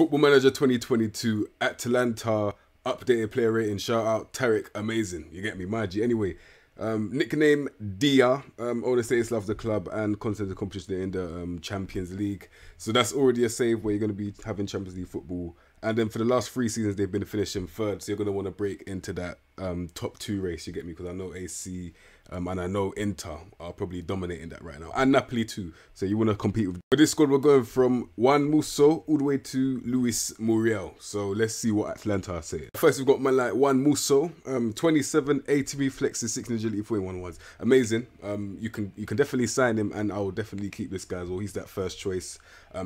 Football Manager 2022, Atalanta, updated player rating, shout out Tarek, amazing. You get me, my G. Anyway, nickname Dia, owner status loves the club and constantly competition in the Champions League. So that's already a save where you're going to be having Champions League football. And then for the last 3 seasons, they've been finishing third. So you're going to want to break into that top 2 race, you get me? Because I know AC and I know Inter are probably dominating that right now. And Napoli too. So you want to compete with. For this squad, we're going from Juan Musso all the way to Luis Muriel. So let's see what Atalanta are saying. First, we've got man like Juan Musso, 27, 80 reflexes, 16 agility, 41 ones. Amazing. You can definitely sign him, and I'll definitely keep this guy as well. He's that first choice.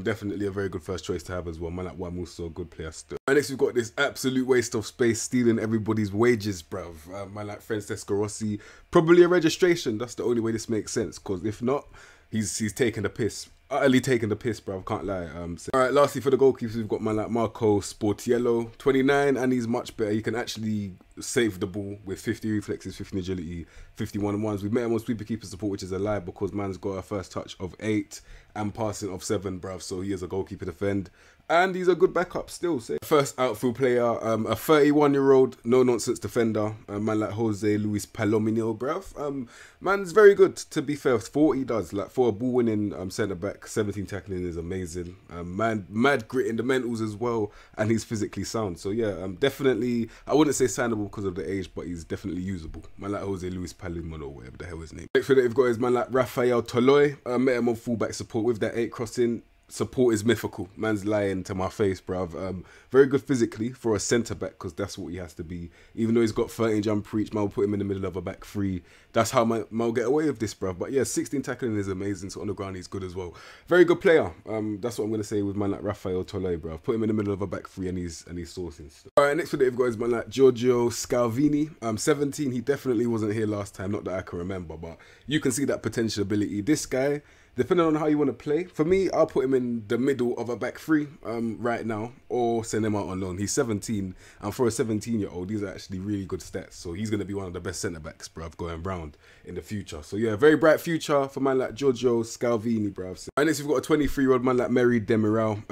Definitely a very good first choice to have as well. Man like Juan Musso, good player still. And next, we've got this absolute waste of space, stealing everybody's wages, bruv. Man like Francesco Rossi, probably a registration. That's the only way this makes sense, because if not, he's taking the piss. Utterly taking the piss, bruv, can't lie. Alright, lastly for the goalkeepers, we've got man like Marco Sportiello, 29, and he's much better. He can actually save the ball with 50 reflexes, 15 agility, 51 ones. We've met him on sweeper keeper support, which is a lie because man's got a first touch of 8 and passing of 7, bruv. So he is a goalkeeper defend. And he's a good backup still. So first outfield player, a 31-year-old, no-nonsense defender, a man like Jose Luis Palomino, bruv. Man's very good, to be fair, for what he does. Like, for a ball-winning centre-back, 17 tackling is amazing. Mad grit in the mentals as well, and he's physically sound. So yeah, definitely, I wouldn't say signable because of the age, but he's definitely usable. Man like Jose Luis Palomino, whatever the hell his name. Next that we've got is man like Rafael Toloi. Met him on fullback support with that 8 crossing. Support is mythical. Man's lying to my face, bruv. Very good physically for a centre-back, because that's what he has to be. Even though he's got 13 jump reach, man will put him in the middle of a back 3. That's how man will get away with this, bruv. But yeah, 16 tackling is amazing, so on the ground he's good as well. Very good player. That's what I'm going to say with man like Rafael Toloi, bruv. Put him in the middle of a back 3 and he's sourcing stuff. Alright, next one that we've got is man like Giorgio Scalvini. 17, he definitely wasn't here last time, not that I can remember, but you can see that potential ability. This guy, depending on how you want to play, for me, I'll put him in the middle of a back 3 right now, or send him out on loan. He's 17, and for a 17-year-old, these are actually really good stats. So he's going to be one of the best centre-backs, bruv, going round in the future. So yeah, very bright future for man like Giorgio Scalvini, bruv. So, and next we've got a 23-year-old man like Muriel.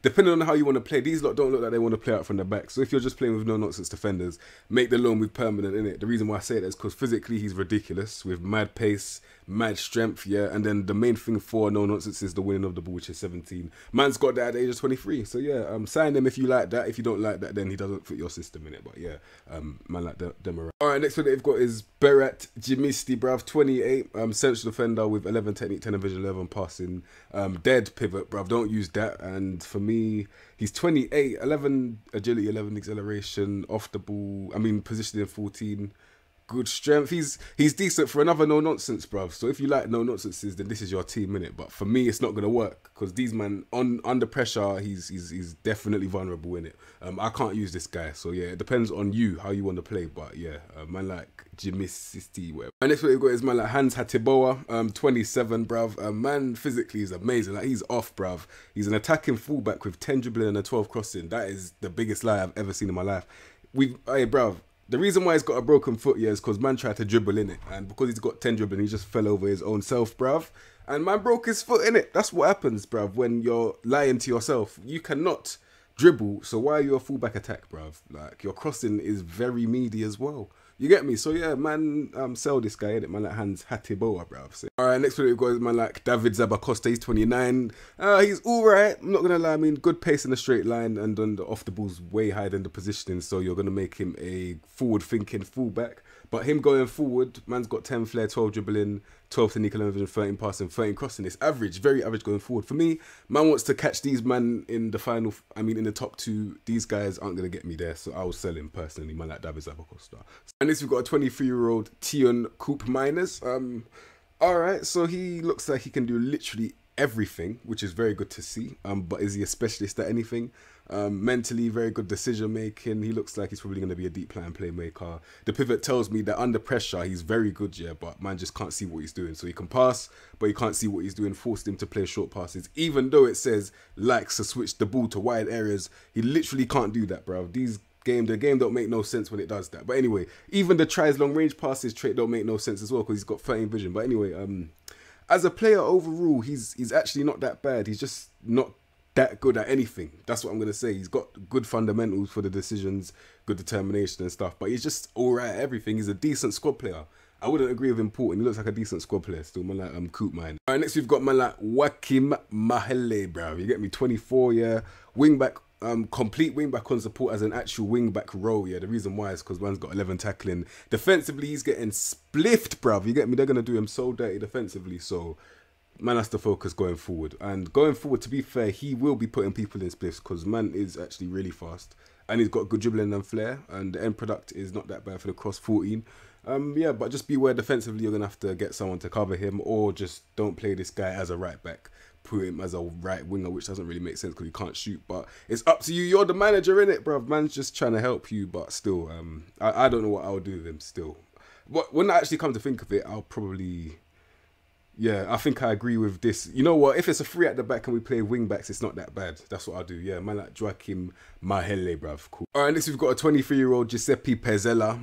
Depending on how you want to play, these lot don't look like they want to play out from the back. So if you're just playing with no-nonsense defenders, make the loan with permanent in it. The reason why I say that is because physically he's ridiculous, with mad pace, mad strength, yeah, and then the main thing for no nonsense is the winning of the ball, which is 17. Man's got that at the age of 23, so yeah, sign him if you like that. If you don't like that, then he doesn't fit your system in it. But yeah, man like them around. All right, next one they've got is Barrett Jimisti, bruv, 28, central defender with 11 technique, 10 vision, 11 passing, dead pivot, bruv. Don't use that. And for me, he's 28, 11 agility, 11 acceleration, off the ball. I mean, positioning 14. Good strength. He's decent for another no-nonsense, bruv. So if you like no-nonsenses, then this is your team, innit? But for me, it's not going to work, because these man, under pressure, he's definitely vulnerable, innit? I can't use this guy. So yeah, it depends on you, how you want to play. But yeah, man like Jimisti, whatever. And next one we've got is man like Hans Hatiboa, 27, bruv. Man physically is amazing. Like, he's off, bruv. He's an attacking fullback with 10 dribbling and a 12 crossing. That is the biggest lie I've ever seen in my life. Hey, bruv. The reason why he's got a broken foot here is because man tried to dribble in it, and because he's got 10 dribbling, he just fell over his own self, bruv. And man broke his foot in it. That's what happens, bruv, when you're lying to yourself. You cannot dribble, so why are you a fullback attack, bruv? Like, your crossing is very meaty as well. You get me? So yeah, man, sell this guy, innit? Man like Hans Hatiboa, bruv. So, alright, next one we've got is man like David Zaba Costa. He's 29. He's alright. I'm not gonna lie. I mean, good pace in the straight line, and on the off the ball's way higher than the positioning. So you're gonna make him a forward-thinking fullback. But him going forward, man's got 10 flair, 12 dribbling, 12 technique, 11 vision, 13 passing, 13 crossing. It's average, very average going forward. For me, man wants to catch these man in the final, I mean in the top 2. These guys aren't going to get me there, so I will sell him personally, man like David Zaba Costa. And this we've got a 23-year-old Tion Coop Miners. Alright, so he looks like he can do literally everything, which is very good to see. But is he a specialist at anything? Mentally, very good decision making. He looks like he's probably going to be a deep plan playmaker. The pivot tells me that under pressure, he's very good, yeah, but man just can't see what he's doing. So he can pass, but he can't see what he's doing. Forced him to play short passes, even though it says likes to switch the ball to wide areas. He literally can't do that, bro. The game don't make no sense when it does that. But anyway, even the tries long range passes trait don't make no sense as well, because he's got 13 vision. But anyway, as a player overall, he's actually not that bad. He's just not that good at anything. That's what I'm gonna say. He's got good fundamentals for the decisions, good determination and stuff. But he's just all right at everything. He's a decent squad player. I wouldn't agree with him porting. He looks like a decent squad player still. Man like Coop mine. All right, next we've got man like Joachim Mahele, bro. You get me? 24, yeah. Wing back, complete wing back on support as an actual wing back role. Yeah, the reason why is because man's got 11 tackling. Defensively, he's getting spliffed, bruv. You get me? They're gonna do him so dirty defensively. So man has to focus going forward. And going forward, to be fair, he will be putting people in spliffs because man is actually really fast. And he's got good dribbling and flair. And the end product is not that bad for the cross 14. Yeah, but just beware defensively, you're going to have to get someone to cover him, or just don't play this guy as a right back. Put him as a right winger, which doesn't really make sense because he can't shoot. But it's up to you. You're the manager, innit, bruv? Man's just trying to help you, but still, I don't know what I'll do with him still. But when I actually come to think of it, I'll probably... Yeah, I think I agree with this. You know what? If it's a free at the back and we play wing backs, it's not that bad. That's what I'll do. Yeah, man like Joachim Mahele, bruv. Cool. All right, next we've got a 23-year-old Giuseppe Pezzella.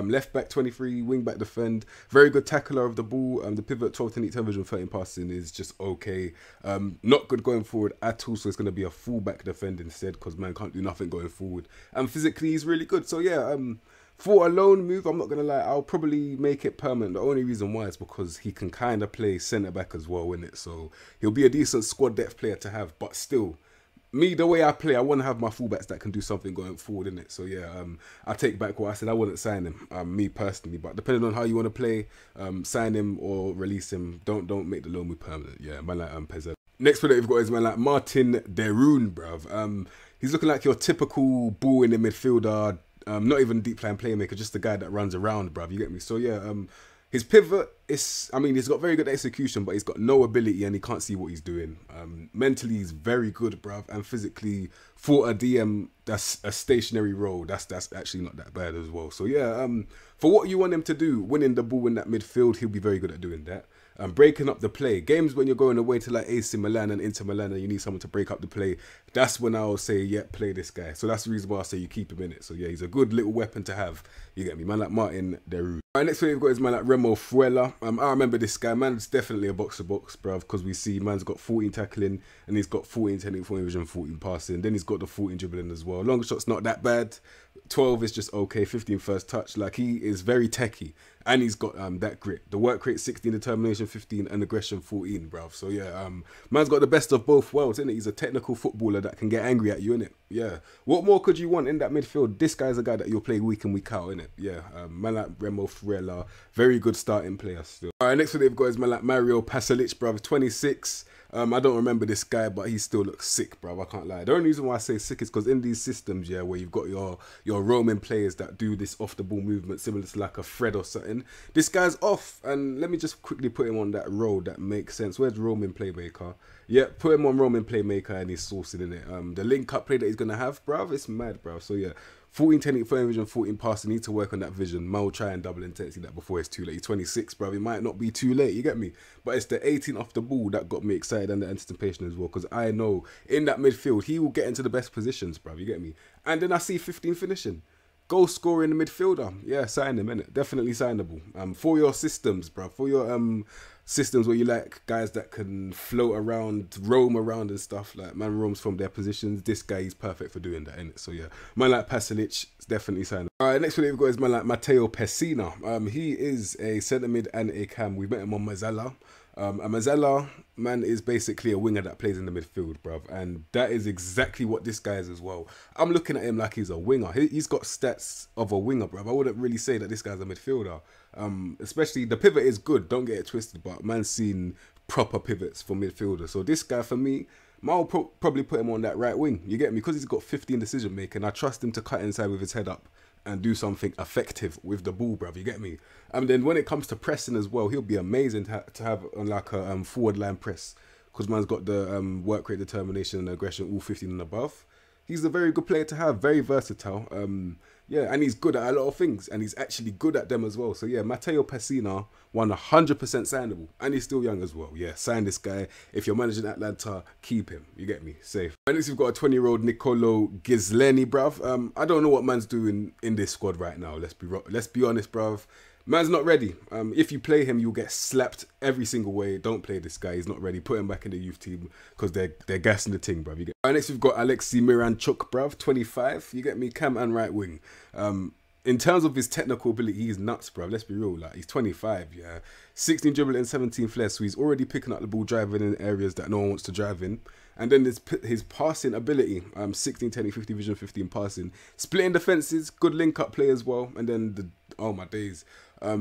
Left back, 23, wing back defend. Very good tackler of the ball. The pivot, 12 technique, 10 vision, 13 passing is just okay. Not good going forward at all, so it's going to be a full-back defend instead because man can't do nothing going forward. And physically, he's really good. So yeah, for a loan move, I'm not going to lie, I'll probably make it permanent. The only reason why is because he can kind of play centre-back as well, innit? So he'll be a decent squad depth player to have. But still, me, the way I play, I want to have my fullbacks that can do something going forward, innit? So yeah, I take back what I said. I wouldn't sign him, me personally. But depending on how you want to play, sign him or release him. Don't make the loan move permanent. Yeah, man like Pezzella. Next player that we've got is man like Martin Deroon, bruv. He's looking like your typical ball in the midfielder. Not even deep line playmaker, just the guy that runs around, bruv. You get me? So yeah, his pivot is, I mean, he's got very good execution, but he's got no ability and he can't see what he's doing. Mentally, he's very good, bruv, and physically, for a DM, that's a stationary role. That's actually not that bad as well. So yeah, for what you want him to do, winning the ball in that midfield, he'll be very good at doing that. Breaking up the play. Games when you're going away to like AC Milan and Inter Milan and you need someone to break up the play, that's when I'll say, yeah, play this guy. So that's the reason why I say you keep him in it. So yeah, he's a good little weapon to have. You get me? Man like Martin Deroux. Right, next one we've got is man like Remo Fruela. I remember this guy. Man's definitely a box-to-box, bruv, because we see man's got 14 tackling and he's got 14 technique, 14 vision, 14 passing. Then he's got the 14 dribbling as well. Long shot's not that bad. 12 is just okay. 15 first touch. Like, he is very techie. And he's got that grit. The work rate 16, determination 15, and aggression 14, bruv. So yeah, man's got the best of both worlds, innit? He's a technical footballer that can get angry at you, innit? Yeah. What more could you want in that midfield? This guy's a guy that you'll play week in, week out, innit? Yeah. Man like Remo Fruela, very good starting player still. Alright, next one they've got is man like Mario Pasilich, bruv, 26. I don't remember this guy, but he still looks sick, bruv. I can't lie. The only reason why I say sick is because in these systems, yeah, where you've got your roaming players that do this off-the-ball movement similar to like a Fred or something, this guy's off. And let me just quickly put him on that role that makes sense. Where's roaming playmaker? Yeah, put him on roaming playmaker and he's sourcing in it. The link-up play that he's going to have, bruv, it's mad, bruv. So yeah, 14 technique, 14 vision, 14 passing. Need to work on that vision. Man will try and double intensity that before it's too late. He's 26, bruv. It might not be too late. You get me? But it's the 18 off the ball that got me excited and the anticipation as well. Because I know in that midfield, he will get into the best positions, bruv. You get me? And then I see 15 finishing. Goal scoring midfielder. Yeah, sign him, innit? Definitely signable. For your systems, bruv. For your systems where you like guys that can float around, roam around and stuff, like man roams from their positions, this guy is perfect for doing that, innit? So yeah, man like Pasilich, it's definitely signable. Alright, next one we've got is man like Matteo Pessina. He is a centre mid and a cam. We met him on Mazzella. Mazzella, man, is basically a winger that plays in the midfield, bruv. And that is exactly what this guy is as well. I'm looking at him like he's a winger. He's got stats of a winger, bruv. I wouldn't really say that this guy's a midfielder. Especially, the pivot is good, don't get it twisted, but man's seen proper pivots for midfielders. So this guy, for me, I'll probably put him on that right wing. You get me? Because he's got 15 decision making. I trust him to cut inside with his head up and do something effective with the ball, bruv. You get me? And then when it comes to pressing as well, he'll be amazing to have on like a forward line press, because man's got the work rate, determination and aggression, all 15 and above. He's a very good player to have, very versatile. Yeah, and he's good at a lot of things, and he's actually good at them as well. So yeah, Matteo Pessina, 100% signable, and he's still young as well. Yeah, sign this guy. If you're managing Atalanta, keep him. You get me? Safe. And next we've got a 20-year-old Nicolo Ghisleni, bruv. I don't know what man's doing in this squad right now. Let's be honest, bruv. Man's not ready. If you play him, you'll get slapped every single way. Don't play this guy. He's not ready. Put him back in the youth team because they're gassing the thing, bruv. You get. Right, next we've got Alexei Miranchuk, bruv, 25. You get me? Cam and right wing. In terms of his technical ability, he's nuts, bruv. Let's be real. Like, he's 25, yeah. 16 dribbling and 17 flair. So he's already picking up the ball, driving in areas that no one wants to drive in. And then his passing ability, 16, 10, 50 vision, 15 passing. Splitting defenses, good link-up play as well. And then, oh my days. I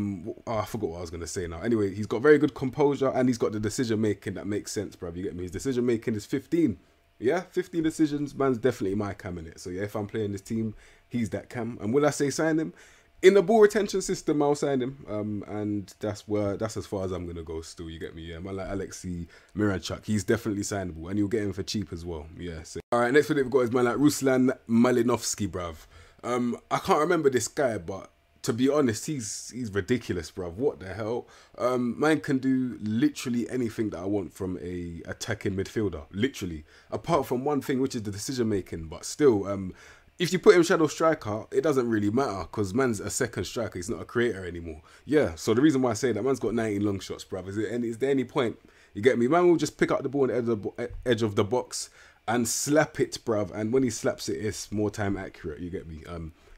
forgot what I was going to say now. Anyway, he's got very good composure and he's got the decision-making that makes sense, bruv. You get me? His decision-making is 15. Yeah, 15 decisions. Man's definitely my Cam in it. So yeah, if I'm playing this team, he's that Cam. And will I say sign him? In the ball retention system, I'll sign him. And that's as far as I'm going to go still, you get me? Yeah, man like Alexei Miranchuk, he's definitely signable. And you'll get him for cheap as well. Yeah. So. Alright, next one we've got is man like Ruslan Malinovsky, bruv. I can't remember this guy, but to be honest, he's ridiculous, bruv. What the hell? Man can do literally anything that I want from a attacking midfielder. Literally. Apart from one thing, which is the decision making. But still, if you put him shadow striker, it doesn't really matter because man's a second striker. He's not a creator anymore. Yeah, so the reason why I say that, man's got 19 long shots, bruv. Is there any point? You get me? Man will just pick up the ball on the edge of the box and slap it, bruv. And when he slaps it, it's more time accurate. You get me?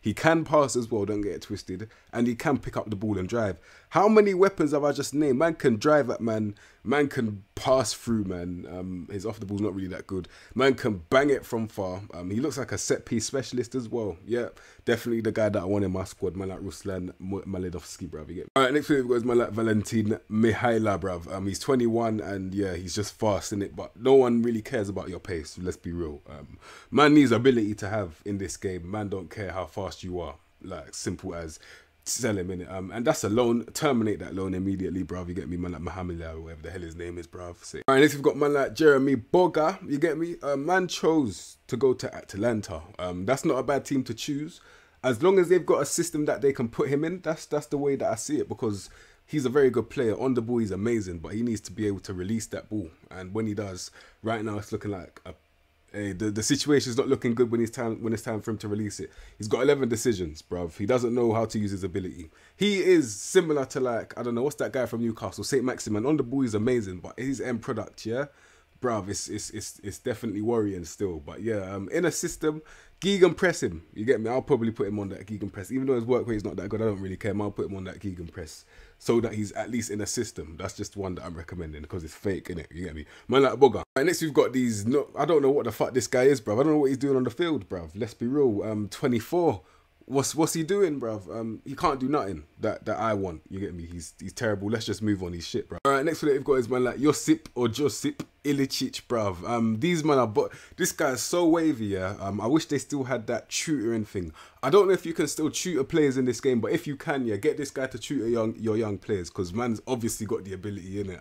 He can pass as well, don't get it twisted. And he can pick up the ball and drive. How many weapons have I just named? Man can drive at man. Man can pass through, man. His off the ball's not really that good. Man can bang it from far. He looks like a set piece specialist as well. Yeah, definitely the guy that I want in my squad. Man like Ruslan Malinovsky, bruv. You get me? Alright, next we've got is man like Valentin Mihaila, bruv. He's 21 and yeah, he's just fast in it. But no one really cares about your pace. Let's be real. Man needs ability to have in this game. Man don't care how fast you are. Like simple as sell him in it. And that's a loan. Terminate that loan immediately, bruv. You get me? Man like Mohamed or whatever the hell his name is, bruv. So, alright, next we've got man like Jeremy Boga. You get me? Man chose to go to Atalanta. That's not a bad team to choose. As long as they've got a system that they can put him in, that's the way that I see it, because he's a very good player. On the ball, he's amazing, but he needs to be able to release that ball. And when he does, right now it's looking like the situation's not looking good when it's time for him to release it. He's got 11 decisions, bruv. He doesn't know how to use his ability. He is similar to, like, I don't know, what's that guy from Newcastle, St. Maximin. On the ball, he's amazing, but his end product, yeah, bruv, it's definitely worrying still. But yeah, in a system, Gegan press him. You get me? I'll probably put him on that Gegan press. Even though his work rate's not that good, I don't really care. I'll put him on that Gegan press so that he's at least in a system. That's just one that I'm recommending because it's fake, innit? You get me? Man like Boga. And next we've got these, I don't know what the fuck this guy is, bruv. I don't know what he's doing on the field, bruv. Let's be real. 24. What's he doing, bruv? He can't do nothing that I want. You get me? He's terrible. Let's just move on. He's shit, bruv. Alright, next one we've got is man like Josip Ilicic, bruv. These men are, but this guy is so wavy, yeah. I wish they still had that tutoring thing. I don't know if you can still tutor players in this game, but if you can, yeah, get this guy to tutor your young players, because man's obviously got the ability in it.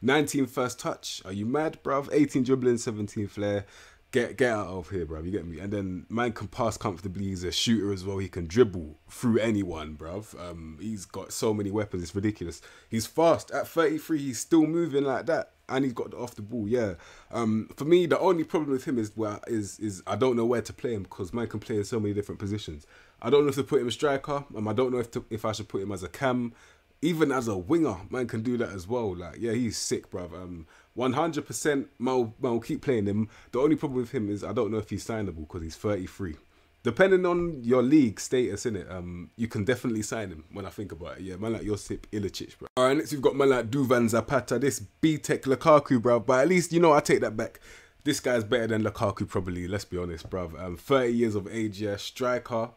19 first touch. Are you mad, bruv? 18 dribbling, 17 flair. Get out of here, bruv. You get me? And then man can pass comfortably. He's a shooter as well. He can dribble through anyone, bruv. He's got so many weapons. It's ridiculous. He's fast. At 33, he's still moving like that. And he's got the off the ball, yeah. For me, the only problem with him is I don't know where to play him, because man can play in so many different positions. I don't know if to put him a striker. I don't know if I should put him as a cam. Even as a winger, man can do that as well. Like, yeah, he's sick, bruv. 100% man will keep playing him. The only problem with him is I don't know if he's signable because he's 33. Depending on your league status, innit, you can definitely sign him when I think about it. Yeah, man like Josip Ilicic, bro. Alright, next we've got man like Duvan Zapata, this B-Tech Lukaku, bruv. But at least, you know, I take that back. This guy's better than Lukaku, probably, let's be honest, bruv. 30 years of age, yeah, striker.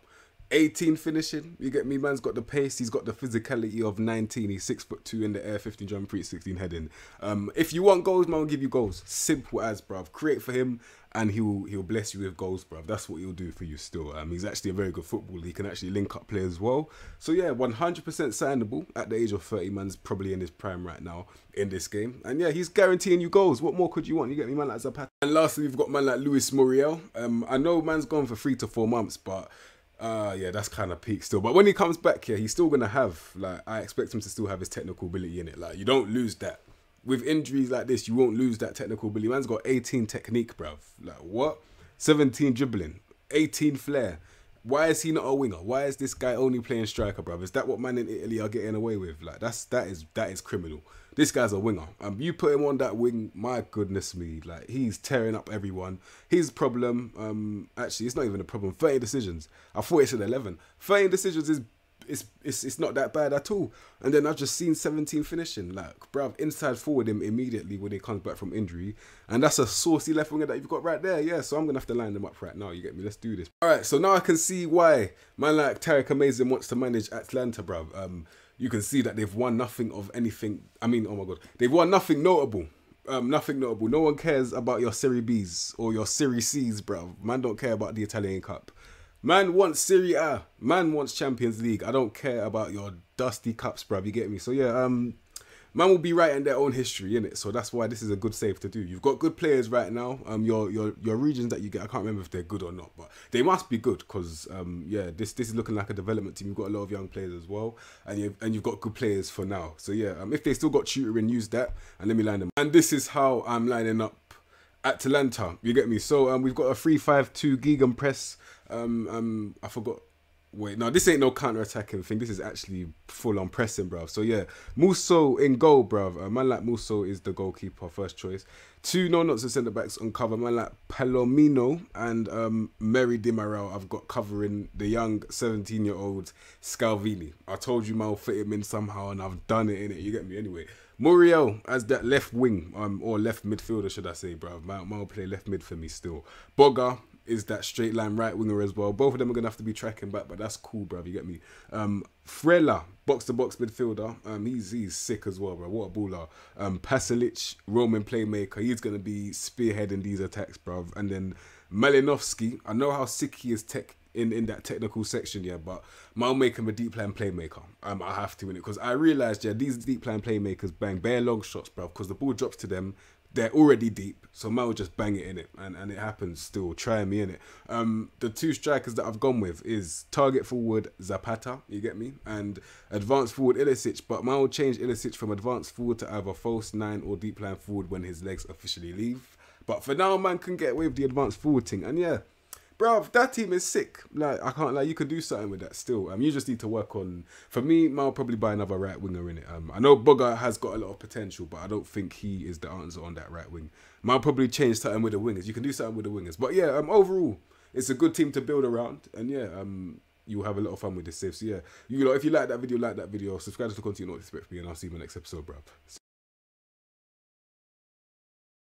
18 finishing, you get me? Man's got the pace, he's got the physicality of 19. He's 6'2" in the air, 15 jump, 16 heading. If you want goals, man will give you goals. Simple as, bruv. Create for him and he'll bless you with goals, bruv. That's what he'll do for you still. He's actually a very good footballer. He can actually link up play as well. So yeah, 100% signable at the age of 30. Man's probably in his prime right now in this game. And yeah, he's guaranteeing you goals. What more could you want? You get me? Man like Zapata. And lastly, we've got man like Luis Muriel. I know man's gone for 3 to 4 months, but yeah, that's kind of peak still. But when he comes back here, he's still going to have, like, I expect him to still have his technical ability in it. Like, you don't lose that. With injuries like this, you won't lose that technical ability. Man's got 18 technique, bruv. Like, what? 17 dribbling, 18 flair. why is he not a winger? Why is this guy only playing striker, bruv? Is that what man in Italy are getting away with? Like that is criminal. This guy's a winger. You put him on that wing, my goodness me, like he's tearing up everyone. His problem, actually, it's not even a problem. 30 decisions. I thought it said 11. 30 decisions is it's not that bad at all. And then I've just seen 17 finishing. Like, bruv, inside forward him immediately when he comes back from injury. And that's a saucy left winger that you've got right there. Yeah, so I'm going to have to line them up right now. You get me? Let's do this. All right, so now I can see why man like Tarek Amazing wants to manage Atalanta, bruv. You can see that they've won nothing of anything. I mean, oh my God. They've won nothing notable. Nothing notable. No one cares about your Serie Bs or your Serie Cs, bruv. Man don't care about the Italian Cup. Man wants Serie A. Man wants Champions League. I don't care about your dusty cups, bruv. You get me? So yeah, man will be writing their own history, innit? So that's why this is a good save to do. You've got good players right now. Your regions that you get, I can't remember if they're good or not, but they must be good because yeah, this is looking like a development team. You've got a lot of young players as well, and you've got good players for now. So yeah, if they still got tutoring, use that and let me line them. And this is how I'm lining up Atalanta. You get me? So we've got a 3-5-2 gegenpress. I forgot. Wait, no, this ain't no counter-attacking thing. This is actually full-on pressing, bruv. So, yeah, Musso in goal, bruv. A man like Musso is the goalkeeper, first choice. 2 no-nonsense centre-backs on cover. Man like Palomino and Mary Di Maral I've got covering the young 17-year-old Scalvini. I told you, man, I'll fit him in somehow, and I've done it, innit? You get me? Anyway, Muriel as that left wing, or left midfielder, should I say, bruv. Man will play left mid for me still. Bogger is that straight line right winger as well. Both of them are gonna have to be tracking back, but that's cool, bruv. You get me? Frela, box to box midfielder. He's sick as well, bro. What a baller. Pasilich, Roman playmaker. He's gonna be spearheading these attacks, bruv. And then Malinovsky. I know how sick he is in that technical section, yeah, but I'll make him a deep line playmaker. I have to in it because I realized, yeah, these deep line playmakers bang bare long shots, bruv, because the ball drops to them. They're already deep, so man will just bang it in it, and it happens still. Try me in it. The 2 strikers that I've gone with is target forward Zapata, you get me, and advanced forward Ilicic. But man will change Ilicic from advanced forward to either false 9 or deep line forward when his legs officially leave. But for now, man can get away with the advanced forward thing, and yeah. Bro, that team is sick. Like, I can't lie, you could do something with that still. You just need to work on, for me, I'll probably buy another right winger in it. I know Bogger has got a lot of potential, but I don't think he is the answer on that right wing. I'll probably change something with the wingers. You can do something with the wingers. But yeah, overall, it's a good team to build around. And yeah, you'll have a lot of fun with this save. So yeah, if you like that video, subscribe to the content, you know what to expect from me, and I'll see you in my next episode, bro.